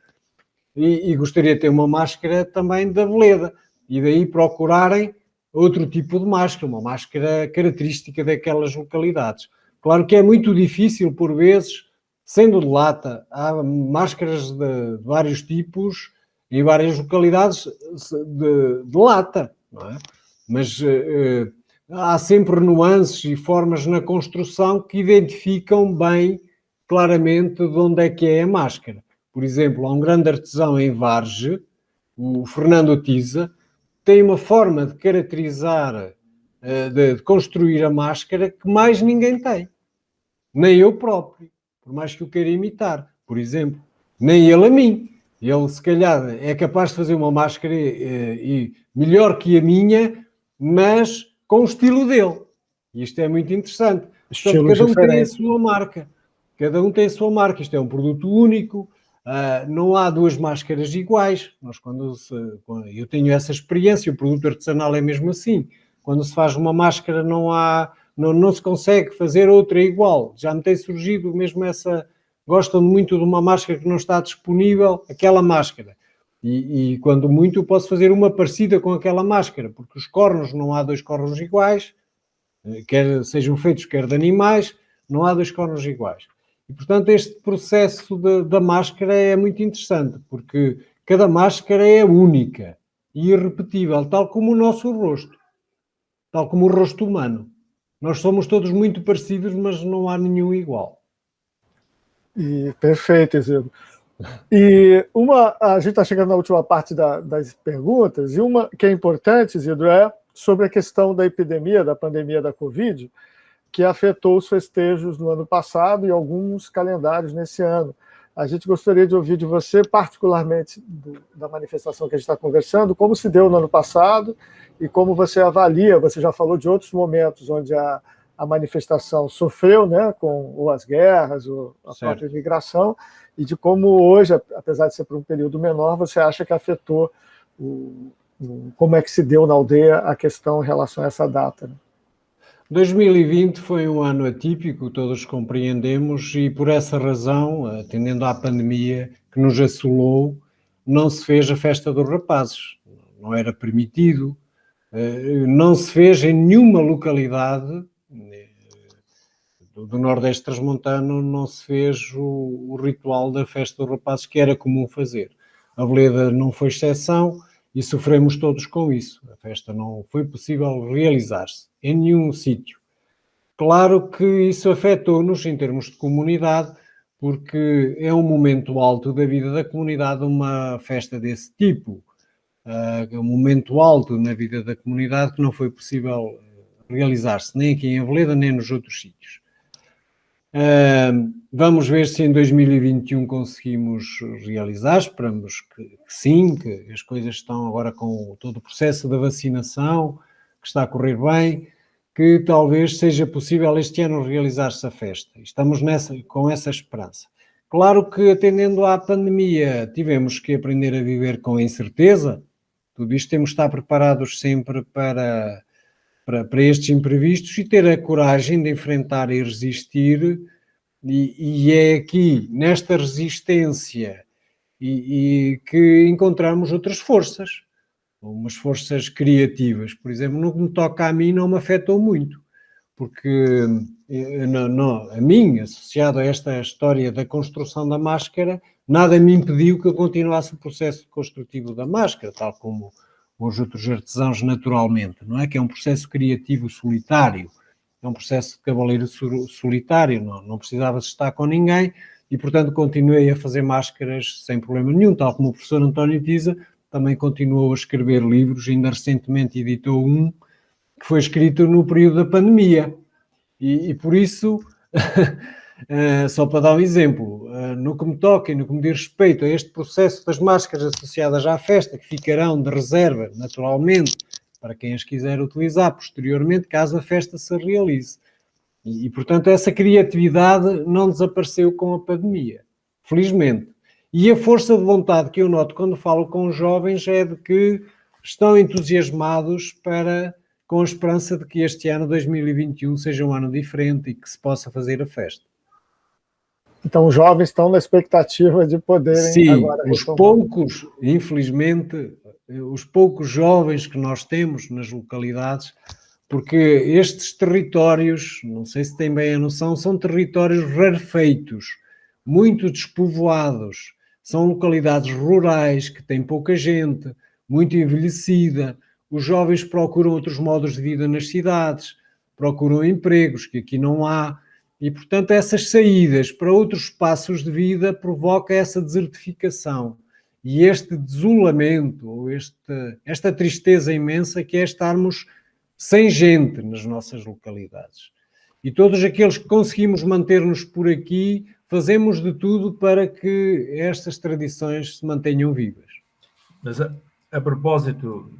e gostaria de ter uma máscara também de Aveleda, e daí procurarem outro tipo de máscara, uma máscara característica daquelas localidades. Claro que é muito difícil, por vezes, sendo de lata, há máscaras de vários tipos em várias localidades de lata, não é? Mas há sempre nuances e formas na construção que identificam bem, claramente, de onde é que é a máscara. Por exemplo, há um grande artesão em Vargem, o Fernando Tiza, tem uma forma de caracterizar, de construir a máscara que mais ninguém tem. Nem eu próprio, por mais que eu queira imitar, por exemplo. nem ele a mim. Ele, se calhar, é capaz de fazer uma máscara e melhor que a minha, mas com o estilo dele. E isto é muito interessante. Portanto, cada um tem a sua marca. Cada um tem a sua marca. Isto é um produto único. Não há duas máscaras iguais. Eu tenho essa experiência. O produto artesanal é mesmo assim. Quando se faz uma máscara, não se consegue fazer outra igual. Já me tem surgido mesmo essa... Gostam muito de uma máscara que não está disponível, aquela máscara. E quando muito, eu posso fazer uma parecida com aquela máscara, porque os cornos, não há dois cornos iguais, quer sejam feitos quer de animais, não há dois cornos iguais. E, portanto, este processo da máscara é muito interessante, porque cada máscara é única e irrepetível, tal como o nosso rosto, tal como o rosto humano. Nós somos todos muito parecidos, mas não há nenhum igual. Perfeito, Isidro. E a gente está chegando na última parte das perguntas, e uma que é importante, Isidro, é sobre a questão da epidemia, da pandemia da Covid, que afetou os festejos no ano passado e alguns calendários nesse ano. A gente gostaria de ouvir de você, particularmente da manifestação que a gente está conversando, como se deu no ano passado e como você avalia. Você já falou de outros momentos onde a manifestação sofreu, né, com as guerras, a própria imigração, e de como hoje, apesar de ser por um período menor, você acha que afetou como é que se deu na aldeia a questão em relação a essa data, né? 2020 foi um ano atípico, todos compreendemos, e por essa razão, atendendo à pandemia que nos assolou, não se fez a festa dos rapazes. Não era permitido, não se fez em nenhuma localidade do Nordeste transmontano, não se fez o ritual da festa dos rapazes que era comum fazer. A Veleda não foi exceção e sofremos todos com isso. A festa não foi possível realizar-se em nenhum sítio. Claro que isso afetou-nos em termos de comunidade, porque é um momento alto da vida da comunidade uma festa desse tipo. É um momento alto na vida da comunidade que não foi possível realizar-se nem aqui em Aveleda, nem nos outros sítios. Vamos ver se em 2021 conseguimos realizar, esperamos que sim, que as coisas estão agora com todo o processo da vacinação, que está a correr bem, que talvez seja possível este ano realizar-se a festa. Estamos com essa esperança. Claro que, atendendo à pandemia, tivemos que aprender a viver com a incerteza. Tudo isto temos de estar preparados sempre para estes imprevistos e ter a coragem de enfrentar e resistir. E é aqui, nesta resistência, e que encontramos outras forças. Umas forças criativas, por exemplo, no que me toca a mim não me afetou muito, porque a mim, associado a esta história da construção da máscara, nada me impediu que eu continuasse o processo construtivo da máscara, tal como os outros artesãos naturalmente, não é? Que é um processo criativo solitário, é um processo de cavaleiro solitário, não precisava de estar com ninguém e, portanto, continuei a fazer máscaras sem problema nenhum, tal como o professor António Tiza também continuou a escrever livros, ainda recentemente editou um que foi escrito no período da pandemia. E por isso, só para dar um exemplo, no que me toca e no que me diz respeito a este processo das máscaras associadas à festa, que ficarão de reserva, naturalmente, para quem as quiser utilizar posteriormente, caso a festa se realize. E portanto, essa criatividade não desapareceu com a pandemia, felizmente. E a força de vontade que eu noto quando falo com os jovens é de que estão entusiasmados com a esperança de que este ano, 2021, seja um ano diferente e que se possa fazer a festa. Então, os jovens estão na expectativa de poderem... Sim, agora infelizmente, os poucos jovens que nós temos nas localidades, porque estes territórios, não sei se têm bem a noção, são territórios rarefeitos, muito despovoados. São localidades rurais que têm pouca gente, muito envelhecida. Os jovens procuram outros modos de vida nas cidades, procuram empregos que aqui não há. E, portanto, essas saídas para outros espaços de vida provocam essa desertificação e este desolamento, ou esta tristeza imensa que é estarmos sem gente nas nossas localidades. E todos aqueles que conseguimos manter-nos por aqui, fazemos de tudo para que estas tradições se mantenham vivas. Mas a propósito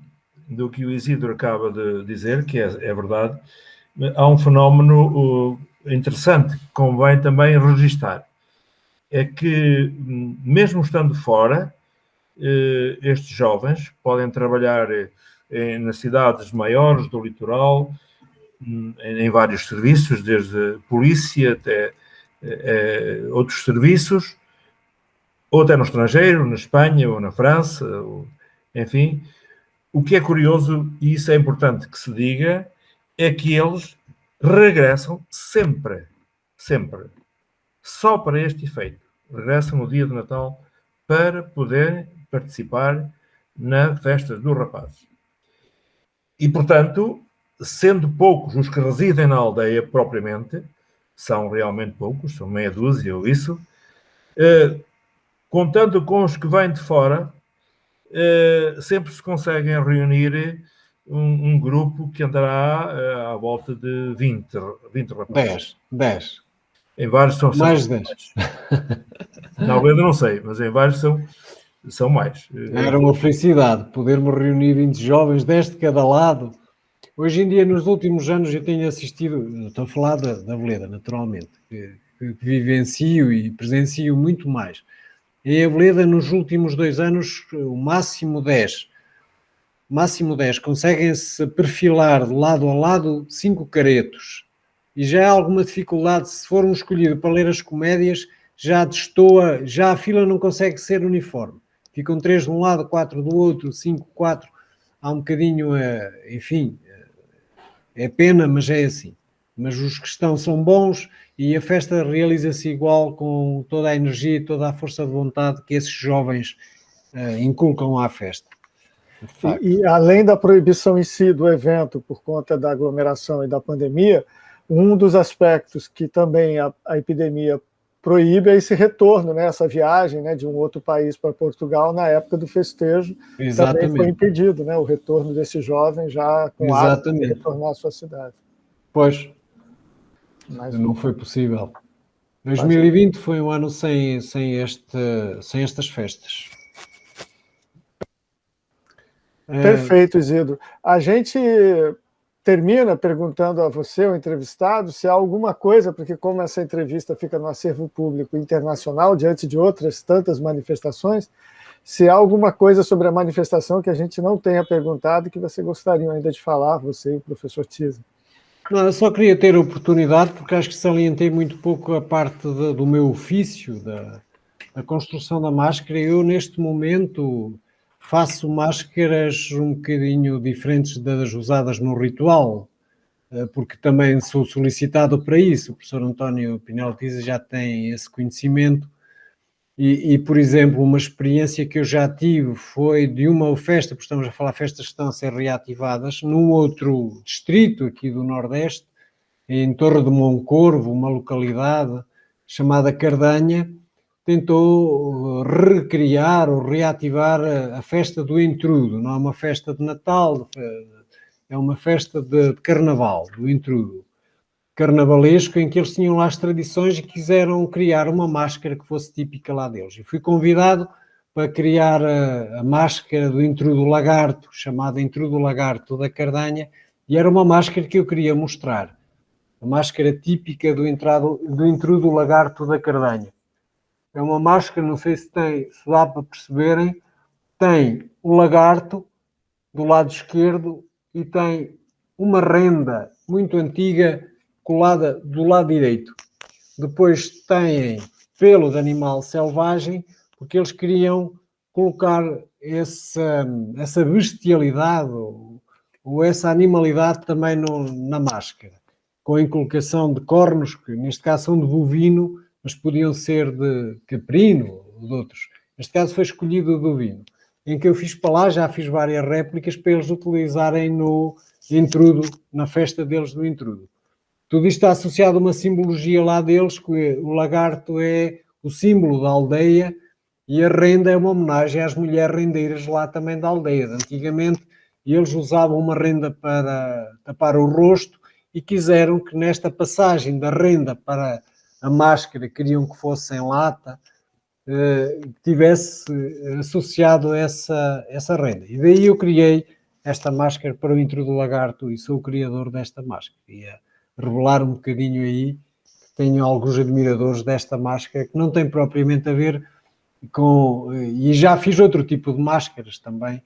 do que o Isidro acaba de dizer, que é verdade, há um fenómeno interessante que convém também registar. É que, mesmo estando fora, estes jovens podem trabalhar nas cidades maiores do litoral, em vários serviços, desde polícia até outros serviços, ou até no estrangeiro, na Espanha ou na França, enfim. O que é curioso, e isso é importante que se diga, é que eles regressam sempre, só para este efeito. Regressam no dia de Natal para poder participar na festa dos rapazes. E, portanto, sendo poucos os que residem na aldeia propriamente, são realmente poucos, são meia dúzia ou isso, contando com os que vêm de fora, sempre se conseguem reunir um grupo que andará à volta de 20 rapazes. 10. Em vários são mais 10. Na Almeida não sei, mas em vários são mais. Era uma felicidade podermos reunir 20 jovens, 10 de cada lado. Hoje em dia, nos últimos anos, eu tenho assistido, estou a falar da Veleda, naturalmente, que vivencio e presencio muito mais. Em Aveleda, nos últimos 2 anos, o máximo 10. Conseguem-se perfilar de lado a lado 5 caretos. E já há alguma dificuldade, se for um escolhido para ler as comédias, já destoa, já a fila não consegue ser uniforme. Ficam 3 de um lado, 4 do outro, 5, 4. Há um bocadinho, enfim, é pena, mas é assim. Mas os que estão são bons e a festa realiza-se igual, com toda a energia e toda a força de vontade que esses jovens inculcam à festa. E além da proibição em si do evento por conta da aglomeração e da pandemia, um dos aspectos que também a epidemia proíbe é esse retorno, né, essa viagem, né, de um outro país para Portugal na época do festejo. Exatamente. Também foi impedido, né, o retorno desse jovem já com hábito de retornar à sua cidade. Pois, mas não foi possível. 2020 foi um ano sem estas festas. Perfeito, Isidro. A gente termina perguntando a você, o entrevistado, se há alguma coisa, porque como essa entrevista fica no acervo público internacional, diante de outras tantas manifestações, se há alguma coisa sobre a manifestação que a gente não tenha perguntado e que você gostaria ainda de falar, você e o professor Tisa. Não, eu só queria ter a oportunidade, porque acho que salientei muito pouco a parte do meu ofício, da construção da máscara. Eu, neste momento, faço máscaras um bocadinho diferentes das usadas no ritual, porque também sou solicitado para isso. O professor António Pinel Tisa já tem esse conhecimento e, por exemplo, uma experiência que eu já tive foi de uma festa, porque estamos a falar de festas que estão a ser reativadas, num outro distrito aqui do Nordeste, em Torre de Moncorvo, uma localidade chamada Cardanha, tentou recriar ou reativar a festa do Intrudo. Não é uma festa de Natal, é uma festa de Carnaval, do Intrudo. Carnavalesco, em que eles tinham lá as tradições e quiseram criar uma máscara que fosse típica lá deles. E fui convidado para criar a máscara do Intrudo Lagarto, chamada Intrudo Lagarto da Cardanha, e era uma máscara que eu queria mostrar. A máscara típica do Intrudo Lagarto da Cardanha. É uma máscara, não sei se dá para perceberem, tem o lagarto do lado esquerdo e tem uma renda muito antiga colada do lado direito. Depois têm pelo de animal selvagem, porque eles queriam colocar essa bestialidade ou essa animalidade também na máscara, com a inculcação de cornos, que neste caso são de bovino, mas podiam ser de caprino ou de outros. Neste caso foi escolhido o do bovino, em que eu fiz para lá, já fiz várias réplicas para eles utilizarem no Intrudo, na festa deles do Intrudo. Tudo isto está associado a uma simbologia lá deles, que o lagarto é o símbolo da aldeia e a renda é uma homenagem às mulheres rendeiras lá também da aldeia. Antigamente eles usavam uma renda para tapar o rosto e quiseram que nesta passagem da renda para a máscara queriam que fosse em lata, tivesse associado essa renda. E daí eu criei esta máscara para o intro do lagarto e sou o criador desta máscara. Ia revelar um bocadinho aí, tenho alguns admiradores desta máscara que não tem propriamente a ver com... E já fiz outro tipo de máscaras também,